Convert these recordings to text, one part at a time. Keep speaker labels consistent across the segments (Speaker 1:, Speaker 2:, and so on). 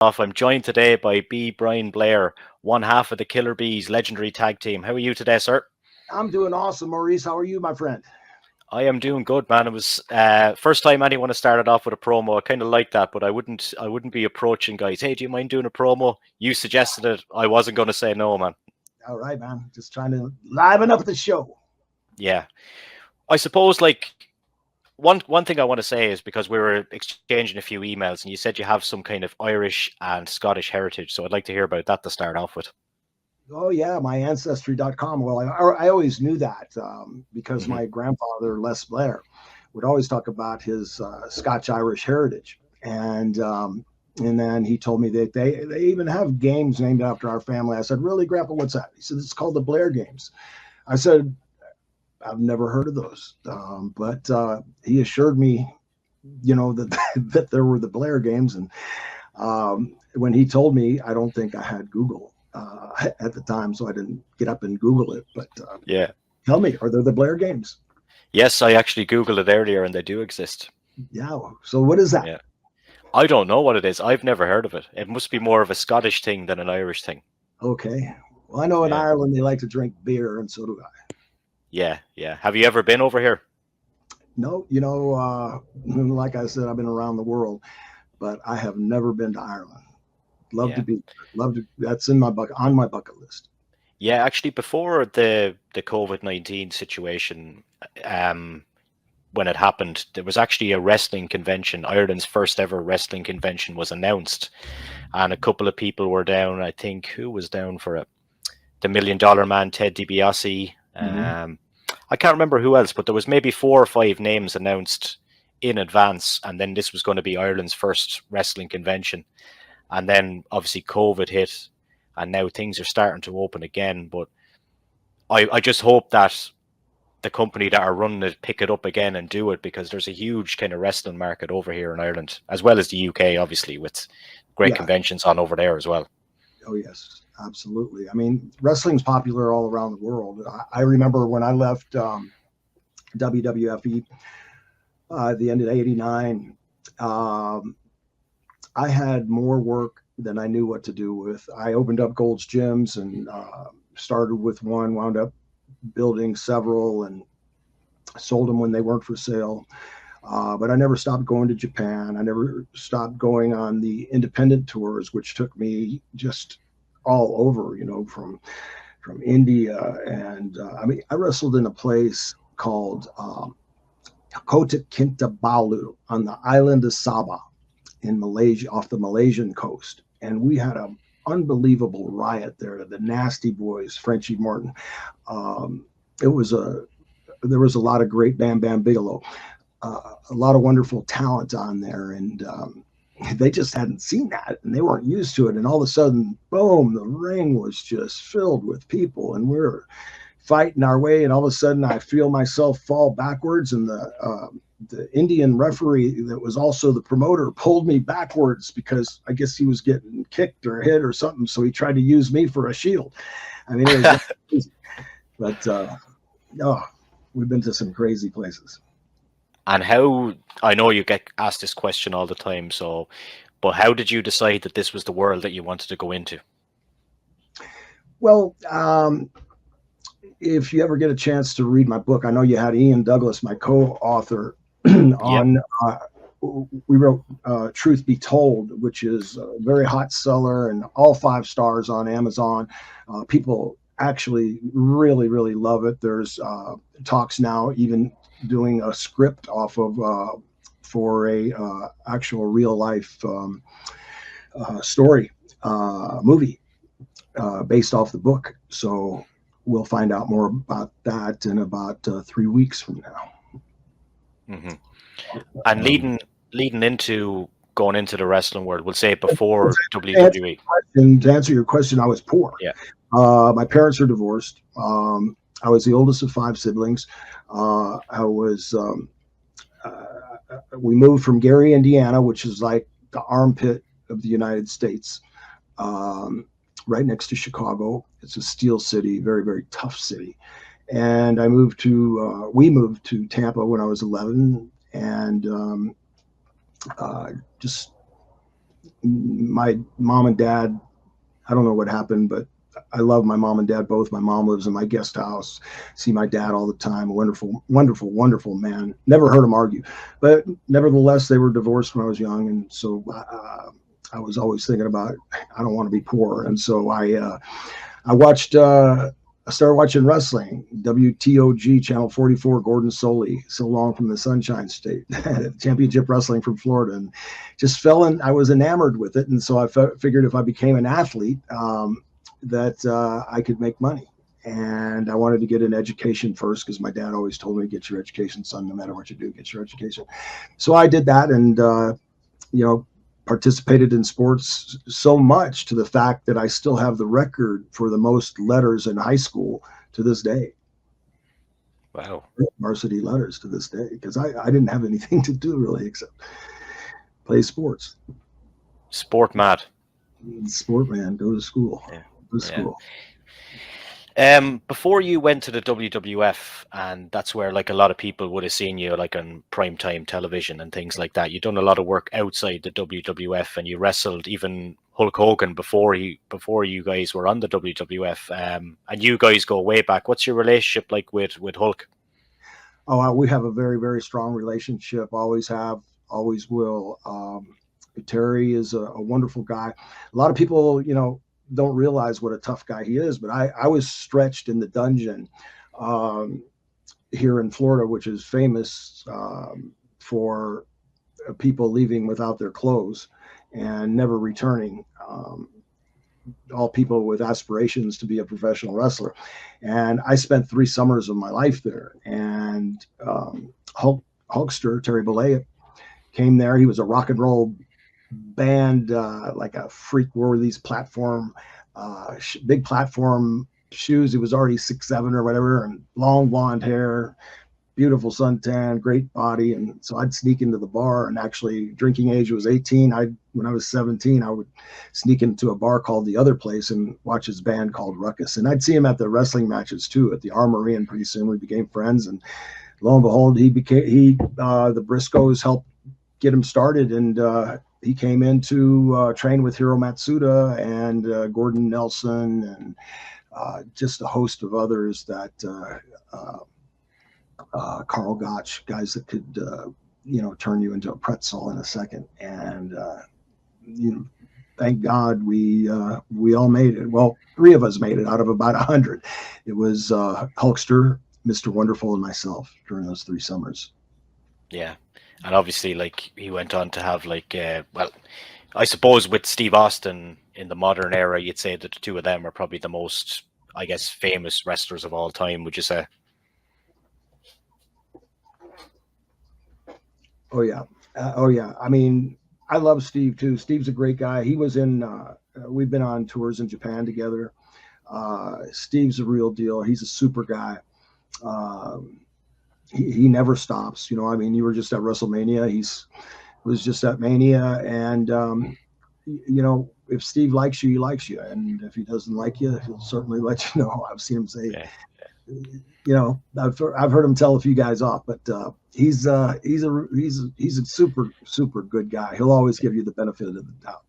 Speaker 1: off. I'm joined today by B. Brian Blair, one half of the Killer Bees legendary tag team. How are you today, sir?
Speaker 2: I'm doing awesome, Maurice. How are you, my friend?
Speaker 1: I am doing good, man. It was first time anyone has started off with a promo. I kind of like that, but I wouldn't be approaching guys. Hey, do you mind doing a promo? You suggested it. I wasn't going to say no, man.
Speaker 2: All right, man. Just trying to liven up the show.
Speaker 1: Yeah, I suppose one thing I want to say is because we were exchanging a few emails, and you said you have some kind of Irish and Scottish heritage. So I'd like to hear about that to start off with.
Speaker 2: Oh, yeah, my ancestry.com. Well, I always knew that because
Speaker 1: Hmm.
Speaker 2: my grandfather, Les Blair, would always talk about his Scotch-Irish heritage. And then he told me that they even have games named after our family. I said, really, Grandpa, what's that? He said, it's called the Blair Games. I said, I've never heard of those. But he assured me, that that there were the Blair Games. And when he told me, I don't think I had Google at the time, so I didn't get up and Google it. But
Speaker 1: Yeah.
Speaker 2: tell me, are there the Blair Games?
Speaker 1: Yes, I actually Googled it earlier, and they do exist.
Speaker 2: Yeah. So what is that?
Speaker 1: Yeah. I don't know what it is. I've never heard of it. It must be more of a Scottish thing than an Irish thing.
Speaker 2: Okay. Well, I know in
Speaker 1: Yeah.
Speaker 2: Ireland they like to drink beer, and so do I.
Speaker 1: Yeah. Yeah. Have you ever been over here?
Speaker 2: No, like I said, I've been around the world, but I have never been to Ireland. Love to
Speaker 1: Yeah.
Speaker 2: be. Love to. That's in my bucket on my bucket list.
Speaker 1: Yeah. Actually, before the COVID-19 situation, um, when it happened, there was actually a wrestling convention. Ireland's first ever wrestling convention was announced, and a couple of people were down. I think who was down for it? The Million Dollar Man, Ted DiBiase.
Speaker 2: Mm-hmm.
Speaker 1: I can't remember who else, but there was maybe 4 or 5 names announced in advance, and then this was going to be Ireland's first wrestling convention. And then obviously COVID hit, and now things are starting to open again. But I just hope that the company that are running it pick it up again and do it, because there's a huge kind of wrestling market over here in Ireland, as well as the UK, obviously, with great
Speaker 2: Yeah.
Speaker 1: conventions on over there as well.
Speaker 2: Oh, yes, absolutely. I mean, wrestling's popular all around the world. I remember when I left WWFE at the end of '89, um, I had more work than I knew what to do with. I opened up Gold's Gyms and started with one, wound up building several, and sold them when they weren't for sale. But I never stopped going to Japan. I never stopped going on the independent tours, which took me just all over, from India. And I mean, I wrestled in a place called Kota Kinabalu on the island of Sabah in Malaysia, off the Malaysian coast. And we had an unbelievable riot there. The Nasty Boys, Frenchie Morton. It was there was a lot of great Bam Bam Bigelow, a lot of wonderful talent on there, and they just hadn't seen that, and they weren't used to it. And all of a sudden, boom, the ring was just filled with people, and we're fighting our way. And all of a sudden, I feel myself fall backwards, and the Indian referee that was also the promoter pulled me backwards because I guess he was getting kicked or hit or something. So he tried to use me for a shield. I mean, it was crazy. But oh, we've been to some crazy places.
Speaker 1: And how, I know you get asked this question all the time, but how did you decide that this was the world that you wanted to go into?
Speaker 2: Well, if you ever get a chance to read my book, I know you had Ian Douglas, my co-author,
Speaker 1: Yep.
Speaker 2: on. We wrote Truth Be Told, which is a very hot seller and all 5 stars on Amazon. People actually really, really love it. There's talks now even doing a script off of for a actual real life story movie based off the book. So we'll find out more about that in about 3 weeks from now.
Speaker 1: Hmm. And leading into going into the wrestling world, we'll say before
Speaker 2: answer
Speaker 1: WWE.
Speaker 2: To answer your question, I was poor.
Speaker 1: Yeah.
Speaker 2: My parents are divorced. I was the oldest of 5 siblings. I was. We moved from Gary, Indiana, which is like the armpit of the United States, right next to Chicago. It's a steel city, very, very tough city. And we moved to Tampa when I was 11, and just My mom and dad, I don't know what happened, but I love my mom and dad both. My mom lives in my guest house. See my dad all the time. Wonderful, wonderful, wonderful man. Never heard him argue, but nevertheless, they were divorced when I was young, and so I was always thinking about I don't want to be poor, and so I watched. I started watching wrestling, WTOG Channel 44, Gordon Soley, So Long from the Sunshine State, Championship Wrestling from Florida, and just fell in. I was enamored with it, and so I figured if I became an athlete, that I could make money. And I wanted to get an education first because my dad always told me, get your education, son, no matter what you do, get your education. So I did that, and you know, participated in sports so much to the fact that I still have the record for the most letters in high school to this day.
Speaker 1: Wow.
Speaker 2: Varsity letters to this day, because I didn't have anything to do really except play sports.
Speaker 1: Sport mad.
Speaker 2: Sport man, go to school.
Speaker 1: Yeah.
Speaker 2: Go to school.
Speaker 1: Before you went to the WWF, and that's where like a lot of people would have seen you like on primetime television and things like that. You've done a lot of work outside the WWF, and you wrestled even Hulk Hogan before you guys were on the WWF. And you guys go way back. What's your relationship like with Hulk?
Speaker 2: Oh, we have a very, very strong relationship. Always have, always will. Terry is a wonderful guy. A lot of people, you know, don't realize what a tough guy he is, but I was stretched in the dungeon here in Florida, which is famous for people leaving without their clothes and never returning. All people with aspirations to be a professional wrestler. And I spent 3 summers of my life there. And Hulkster, Terry Bollea, came there. He was a rock and roll band, like a freak, wore these platform, big platform shoes. He was already 6'7" or whatever, and long blonde hair, beautiful suntan, great body. And so I'd sneak into the bar, and actually drinking age was 18. When I was 17, I would sneak into a bar called The Other Place and watch his band called Ruckus. And I'd see him at the wrestling matches too, at the Armory, and pretty soon we became friends. And lo and behold, the Briscoes helped get him started, and he came in to train with Hiro Matsuda and Gordon Nelson and just a host of others that Carl Gotch, guys that could, turn you into a pretzel in a second. And, thank God we all made it. Well, 3 of us made it out of about 100. It was Hulkster, Mr. Wonderful, and myself during those 3 summers.
Speaker 1: Yeah. And obviously, like, he went on to have, like, I suppose with Steve Austin in the modern era, you'd say that the 2 of them are probably the most, I guess, famous wrestlers of all time, would you say?
Speaker 2: Oh, yeah. I mean, I love Steve, too. Steve's a great guy. He was we've been on tours in Japan together. Steve's a real deal. He's a super guy. He never stops. I mean, you were just at WrestleMania. Was just at Mania. And, if Steve likes you, he likes you. And if he doesn't like you, he'll certainly let you know. I've seen him say, I've heard him tell a few guys off, but he's a super, super good guy. He'll always give you the benefit of the doubt.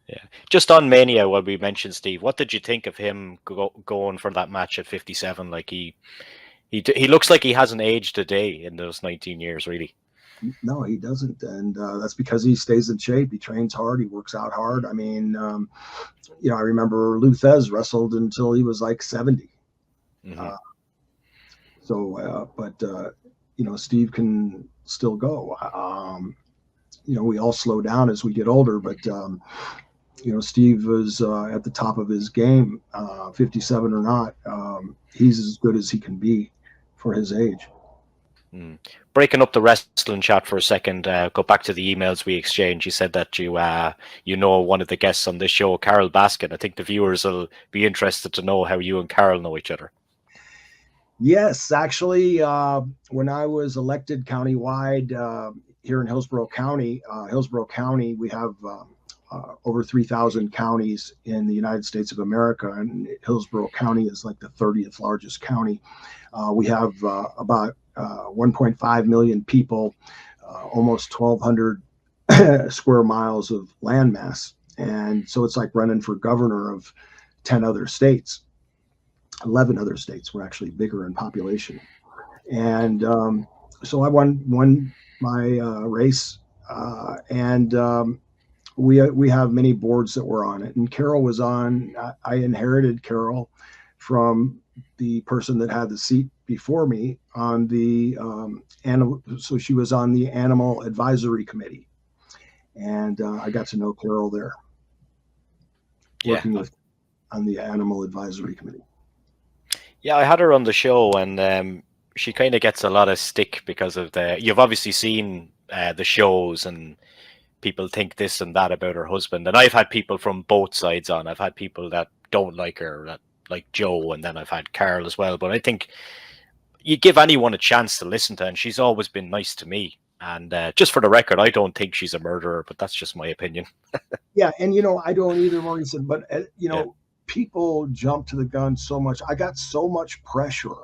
Speaker 1: Yeah. Just on Mania, when we mentioned Steve, what did you think of him going for that match at 57? Like he looks like he hasn't aged a day in those 19 years, really.
Speaker 2: No, he doesn't. And that's because he stays in shape. He trains hard. He works out hard. I mean, I remember Lou Thez wrestled until he was like 70. Mm-hmm. Steve can still go. We all slow down as we get older, but, Steve was at the top of his game, 57 or not. He's as good as he can be for his age.
Speaker 1: Breaking up the wrestling chat for a second, go back to the emails we exchanged. You said that you know one of the guests on this show, Carol Baskin. I think the viewers will be interested to know how you and Carol know each other.
Speaker 2: Yes, actually, when I was elected countywide here in Hillsborough County, we have over 3,000 counties in the United States of America, and Hillsborough County is like the 30th largest county. We have about 1.5 million people, almost 1,200 square miles of landmass. And so it's like running for governor of 10 other states. 11 other states were actually bigger in population. And so I won my race. And we have many boards that were on it. And Carol was on, I inherited Carol from the person that had the seat before me on the animal. So she was on the animal advisory committee. And I got to know Carol there,
Speaker 1: Yeah.
Speaker 2: working with on the animal advisory committee.
Speaker 1: Yeah, I had her on the show, and she kind of gets a lot of stick because of you've obviously seen the shows, and people think this and that about her husband. And I've had people from both sides on. I've had people that don't like her, that like Joe, and then I've had Carol as well. But I think you give anyone a chance to listen to her, and she's always been nice to me. And just for the record, I don't think she's a murderer, but that's just my opinion.
Speaker 2: Yeah, and I don't either, Maurice. But
Speaker 1: Yeah.
Speaker 2: people jump to the gun so much. I got so much pressure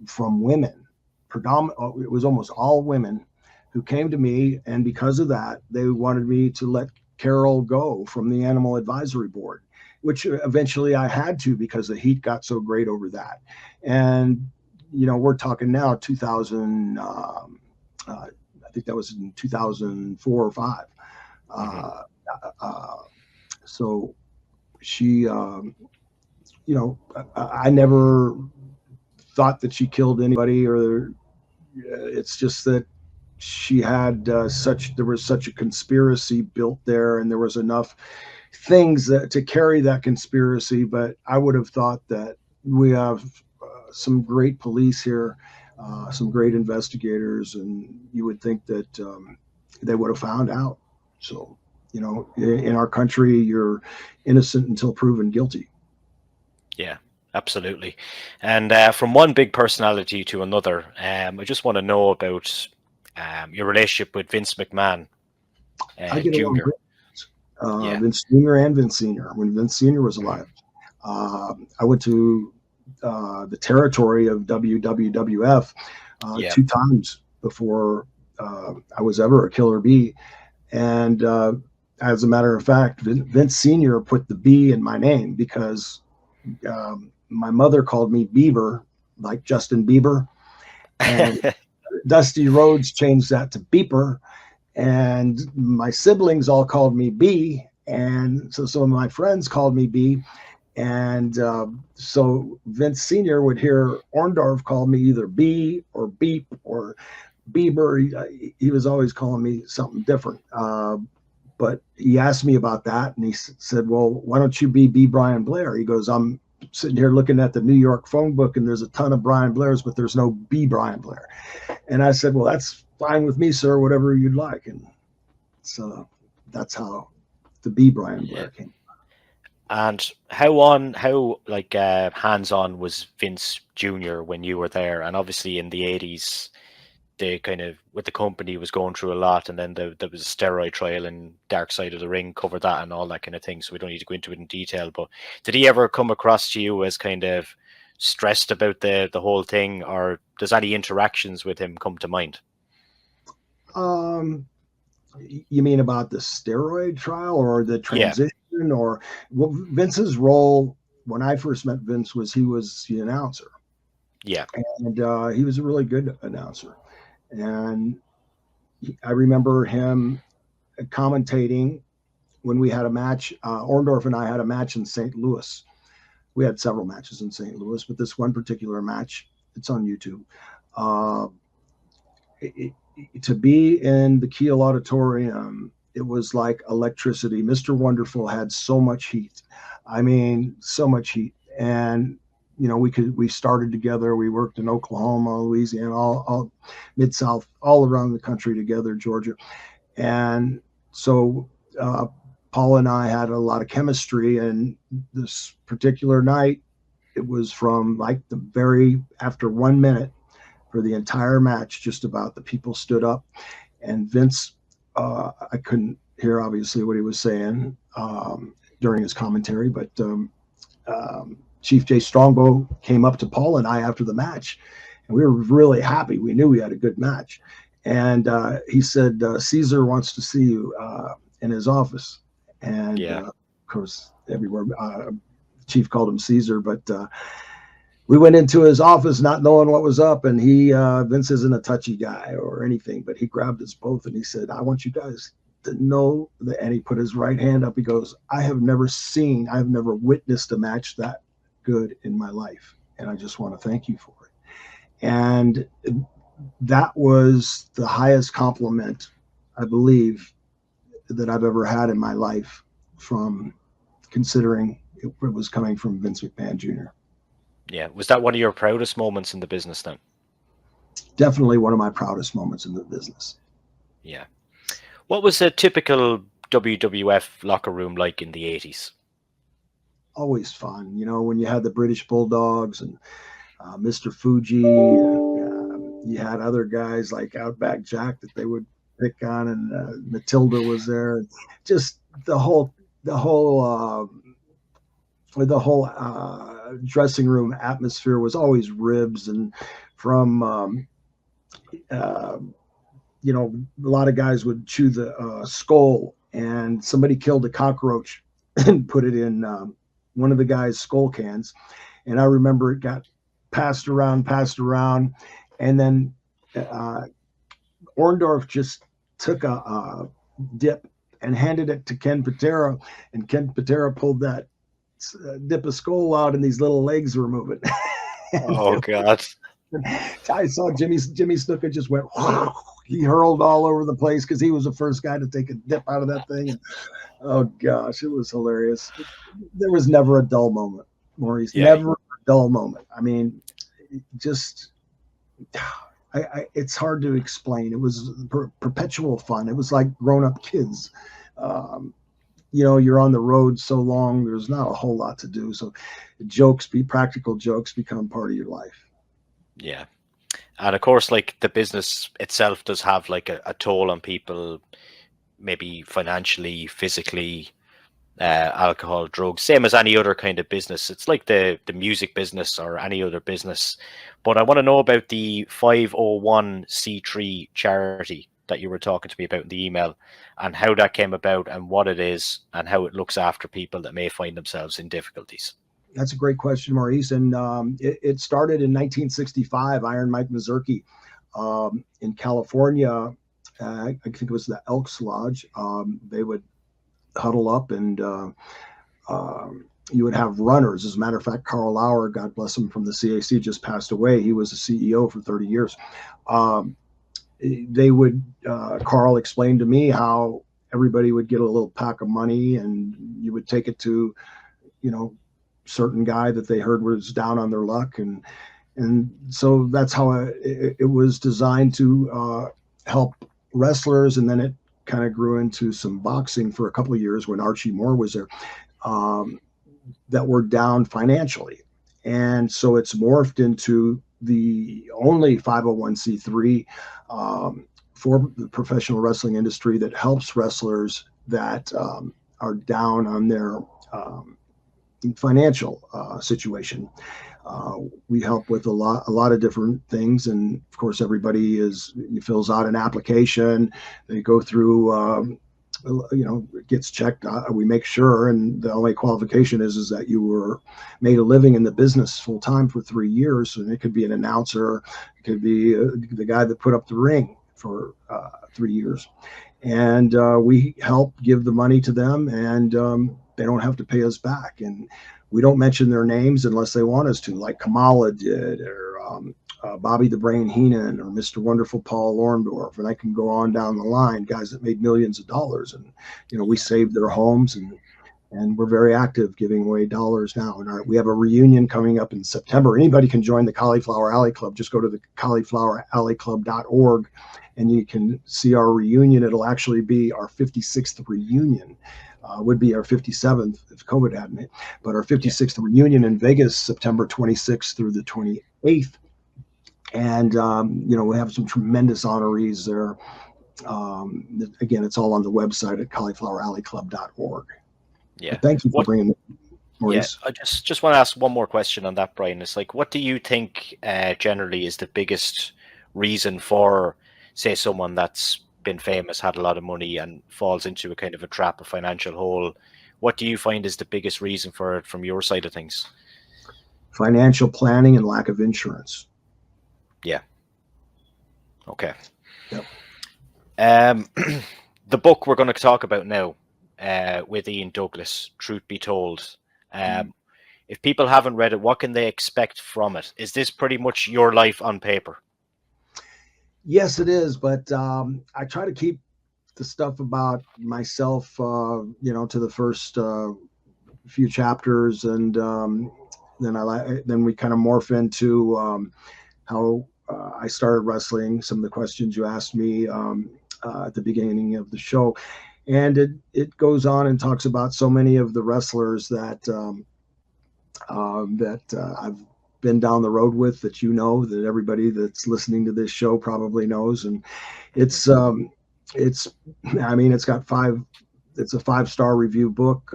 Speaker 2: from women. It was almost all women who came to me, and because of that, they wanted me to let Carol go from the animal advisory board, which eventually I had to because the heat got so great over that. And we're talking now 2000. I think that was in 2004 or 5.
Speaker 1: Mm-hmm.
Speaker 2: So she, I never thought that she killed anybody, or it's just that she had there was such a conspiracy built there, and there was enough things to carry that conspiracy. But I would have thought that we have some great police here, some great investigators, and you would think that they would have found out. So, in our country, you're innocent until proven guilty.
Speaker 1: Yeah, absolutely. And from one big personality to another, I just want to know about your relationship with Vince McMahon
Speaker 2: I get along
Speaker 1: Jr.
Speaker 2: great.
Speaker 1: Yeah,
Speaker 2: Vince Jr. and Vince Sr. When Vince Sr. was alive, I went to the territory of WWF
Speaker 1: yeah,
Speaker 2: 2 times before I was ever a killer bee. And as a matter of fact, Vince Sr. put the B in my name because my mother called me Bieber, like Justin Bieber, and Dusty Rhodes changed that to Beeper, and my siblings all called me B, and so some of my friends called me B, and so Vince Sr. would hear Orndorff call me either B or Beep or Bieber. He was always calling me something different. But he asked me about that, and he said, "Well, why don't you be B. Brian Blair?" He goes, "I'm sitting here looking at the New York phone book, and there's a ton of Brian Blairs, but there's no B. Brian Blair." And I said, "Well, that's fine with me, sir. Whatever you'd like." And so that's how the B. Brian
Speaker 1: yeah.
Speaker 2: Blair came.
Speaker 1: And how like hands-on was Vince Jr. when you were there? And obviously in the 80s, they kind of with the company was going through a lot, and then there was a steroid trial and Dark Side of the Ring covered that and all that kind of thing. So we don't need to go into it in detail. But did he ever come across to you as kind of stressed about the whole thing, or does any interactions with him come to mind?
Speaker 2: Um, you mean about the steroid trial or the
Speaker 1: Yeah,
Speaker 2: transition, or well, Vince's role when I first met Vince was he was the announcer,
Speaker 1: yeah,
Speaker 2: and he was a really good announcer. And I remember him commentating when we had a match. Orndorff and I had a match in St. Louis. We had several matches in St. Louis, but this one particular match, it's on YouTube. Uh, it, to be in the Kiel Auditorium, it was like electricity. Mr. Wonderful had so much heat. I mean, so much heat. And we started together. We worked in Oklahoma, Louisiana, all Mid-South, all around the country together, Georgia. And so Paul and I had a lot of chemistry. And this particular night, it was from like the very after 1 minute for the entire match, just about, the people stood up. And Vince, I couldn't hear obviously what he was saying during his commentary, but Chief Jay Strongbow came up to Paul and I after the match, and we were really happy. We knew we had a good match. And he said, Caesar wants to see you in his office. And
Speaker 1: Yeah.
Speaker 2: of course, everywhere, Chief called him Caesar, but we went into his office not knowing what was up. And Vince isn't a touchy guy or anything, but he grabbed us both and he said, I want you guys to know that. And he put his right hand up. He goes, I've never witnessed a match that good in my life. And I just want to thank you for it. And that was the highest compliment, I believe, that I've ever had in my life, from considering it was coming from Vince McMahon Jr.
Speaker 1: Yeah. Was that one of your proudest moments in the business then?
Speaker 2: Definitely one of my proudest moments in the business.
Speaker 1: Yeah. What was a typical WWF locker room like in the 80s?
Speaker 2: Always fun. You know, when you had the British Bulldogs and Mr. Fuji, you had other guys like Outback Jack that they would pick on, and Matilda was there. Just the whole dressing room atmosphere was always ribs, and from you know, a lot of guys would chew the skull, and somebody killed a cockroach and put it in one of the guys' skull cans. And I remember it got passed around, and then Orndorff just took a dip and handed it to Ken Patera, and Ken Patera pulled that dip of skull out, and these little legs were moving.
Speaker 1: Oh God!
Speaker 2: I saw Jimmy Snuka just went. He hurled all over the place because he was the first guy to take a dip out of that thing. And, oh gosh, it was hilarious. There was never a dull moment, Maurice. Yeah. Never a dull moment. I mean, just it's hard to explain. It was perpetual fun. It was like grown-up kids. You know, you're on the road so long, there's not a whole lot to do. So practical jokes become part of your life.
Speaker 1: Yeah. And of course, like, the business itself does have like a toll on people, maybe financially, physically, alcohol, drugs, same as any other kind of business. It's like the music business or any other business. But I want to know about the 501c3 charity that you were talking to me about in the email, and how that came about and what it is and how it looks after people that may find themselves in difficulties.
Speaker 2: That's a great question, Maurice. And it started in 1965, Iron Mike Mazurki in California. I think it was the Elks Lodge. They would huddle up, and you would have runners. As a matter of fact, Carl Lauer, God bless him, from the CAC, just passed away. He was the CEO for 30 years. Carl explained to me how everybody would get a little pack of money, and you would take it to, you know, certain guy that they heard was down on their luck, and so that's how it was designed to help wrestlers. And then it kind of grew into some boxing for a couple of years when Archie Moore was there, that were down financially, and so it's morphed into the only 501c3 for the professional wrestling industry that helps wrestlers that are down on their financial situation. We help with a lot of different things, and of course, everybody fills out an application. They go through, gets checked. We make sure, and the only qualification is that you were made a living in the business full time for 3 years. And it could be an announcer, it could be the guy that put up the ring for 3 years, and we help give the money to them, and they don't have to pay us back. And we don't mention their names unless they want us to, like Kamala did, or Bobby the Brain Heenan, or Mr. Wonderful Paul Orndorff, and I can go on down the line, guys that made millions of dollars. And, you know, we saved their homes, and we're very active giving away dollars now. And we have a reunion coming up in September. Anybody can join the Cauliflower Alley Club. Just go to the caulifloweralleyclub.org, and you can see our reunion. It'll actually be our 56th reunion. Would be our 57th if COVID hadn't hit, but our 56th reunion in Vegas, September 26th through the 28th. And, we have some tremendous honorees there. Again, it's all on the website at caulifloweralleyclub.org.
Speaker 1: Yeah.
Speaker 2: But thank you for bringing it, Maurice.
Speaker 1: Yeah, I just want to ask one more question on that, Brian. It's like, what do you think generally is the biggest reason for say someone that's been famous, had a lot of money, and falls into a kind of a trap, a financial hole. What do you find is the biggest reason for it from your side of things?
Speaker 2: Financial planning and lack of insurance.
Speaker 1: Yeah. Okay.
Speaker 2: Yep.
Speaker 1: The book we're going to talk about now, with Ian Douglas, Truth Be Told. If people haven't read it, what can they expect from it? Is this pretty much your life on paper?
Speaker 2: Yes, it is. But I try to keep the stuff about myself, to the first few chapters, and then we kind of morph into how I started wrestling. Some of the questions you asked me at the beginning of the show, and it goes on and talks about so many of the wrestlers that I've been down the road with, that that everybody that's listening to this show probably knows. And it's I mean, it's a 5-star review book.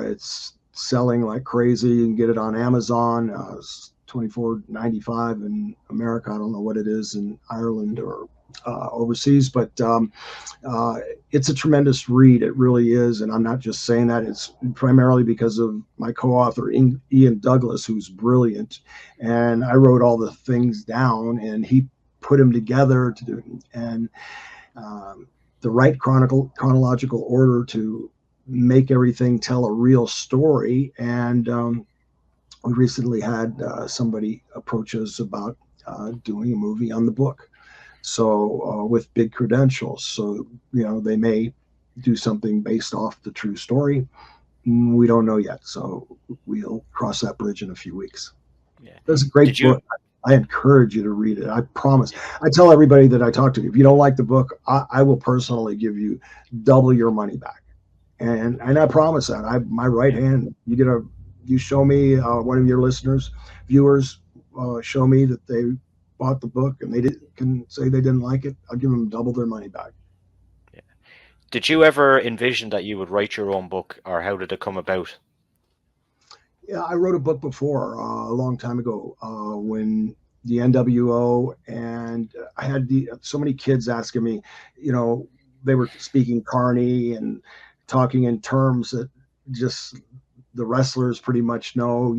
Speaker 2: It's selling like crazy. You can get it on Amazon. It's $24.95 in America. I don't know what it is in Ireland or overseas, but it's a tremendous read. It really is. And I'm not just saying that. It's primarily because of my co-author, Ian Douglas, who's brilliant. And I wrote all the things down, and he put them together to do. And the right chronological order to make everything tell a real story. And we recently had somebody approach us about doing a movie on the book. So with big credentials. So, they may do something based off the true story. We don't know yet. So we'll cross that bridge in a few weeks.
Speaker 1: Yeah.
Speaker 2: It's a great book. I encourage you to read it. I promise. I tell everybody that I talk to, if you don't like the book, I will personally give you double your money back. And I promise that. My right hand, you show me one of your viewers, show me that they bought the book and can say they didn't like it, I'll give them double their money back.
Speaker 1: Yeah. Did you ever envision that you would write your own book, or how did it come about?
Speaker 2: Yeah, I wrote a book before, a long time ago, when the NWO, and I had so many kids asking me, they were speaking Carney and talking in terms that just the wrestlers pretty much know,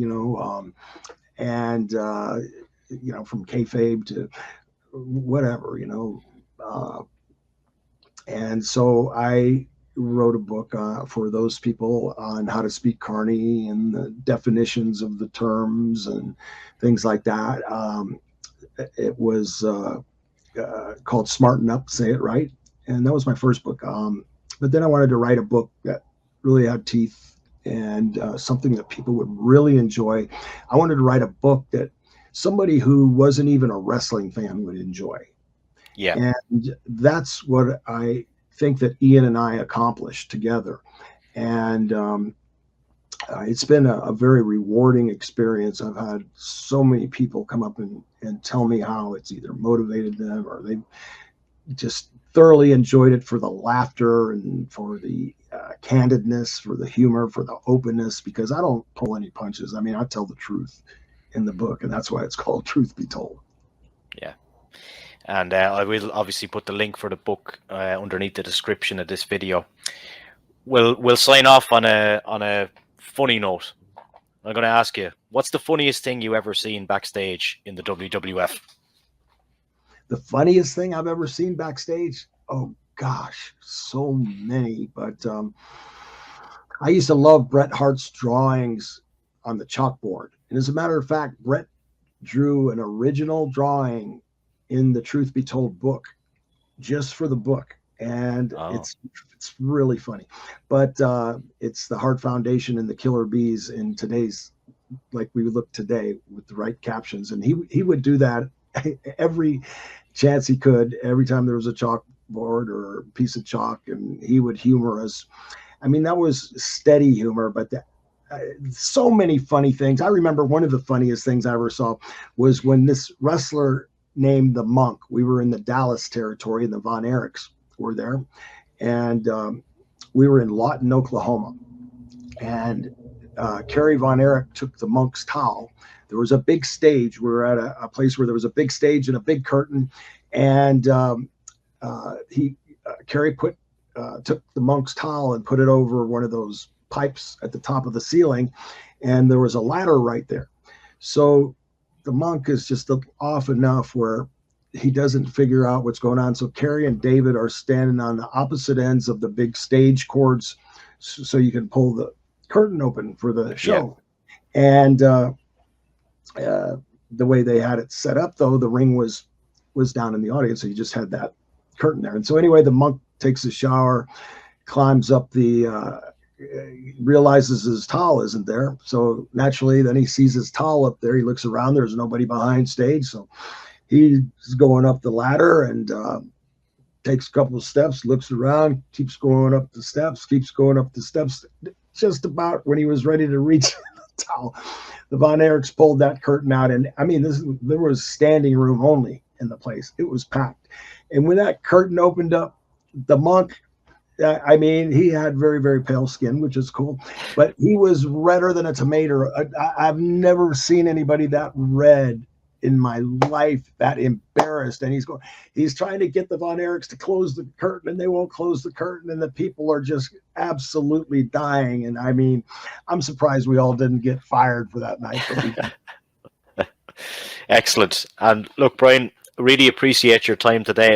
Speaker 2: and from kayfabe to whatever, and so I wrote a book for those people on how to speak Carney and the definitions of the terms and things like that. It was called Smarten Up, Say It Right. And that was my first book. But then I wanted to write a book that really had teeth and something that people would really enjoy. I wanted to write a book that somebody who wasn't even a wrestling fan would enjoy.
Speaker 1: Yeah.
Speaker 2: And that's what I think that Ian and I accomplished together. And it's been a very rewarding experience. I've had so many people come up and tell me how it's either motivated them or they just thoroughly enjoyed it for the laughter and for the candidness, for the humor, for the openness, because I don't pull any punches. I mean, I tell the truth in the book, and that's why it's called Truth Be Told.
Speaker 1: Yeah. And I will obviously put the link for the book underneath the description of this video. We'll sign off on a funny note. I'm going to ask you, what's the funniest thing you ever seen backstage in the WWF?
Speaker 2: The funniest thing I've ever seen backstage? Oh gosh, so many. But I used to love Bret Hart's drawings on the chalkboard. And as a matter of fact, Bret drew an original drawing in the Truth Be Told book, just for the book. And it's really funny. But it's the Hart Foundation and the Killer Bees in today's, like we would look today with the right captions. And he would do that every chance he could, every time there was a chalkboard or a piece of chalk, and he would humor us. I mean, that was steady humor, but so many funny things. I remember one of the funniest things I ever saw was when this wrestler named the Monk, we were in the Dallas territory and the Von Erichs were there. And we were in Lawton, Oklahoma. And Kerry Von Erich took the Monk's towel. There was a big stage. We were at a place where there was a big stage and a big curtain. And Carrie took the monk's towel and put it over one of those pipes at the top of the ceiling, and there was a ladder right there. So the monk is just off enough where he doesn't figure out what's going on. So Carrie and David are standing on the opposite ends of the big stage cords, so you can pull the curtain open for the show. Yeah. And the way they had it set up, though, the ring was down in the audience, so you just had that curtain there. And so anyway, the monk takes a shower, climbs up realizes his towel isn't there. So naturally, then he sees his towel up there. He looks around. There's nobody behind stage. So he's going up the ladder and takes a couple of steps, looks around, keeps going up the steps. Just about when he was ready to reach the towel, the Von Erichs pulled that curtain out. And I mean, there was standing room only in the place. It was packed. And when that curtain opened up, the monk, I mean, he had very, very pale skin, which is cool, but he was redder than a tomato. I've never seen anybody that red in my life, that embarrassed. And he's trying to get the Von Erichs to close the curtain, and they won't close the curtain, and the people are just absolutely dying. And I mean, I'm surprised we all didn't get fired for that night.
Speaker 1: Excellent. And look, Brian, really appreciate your time today.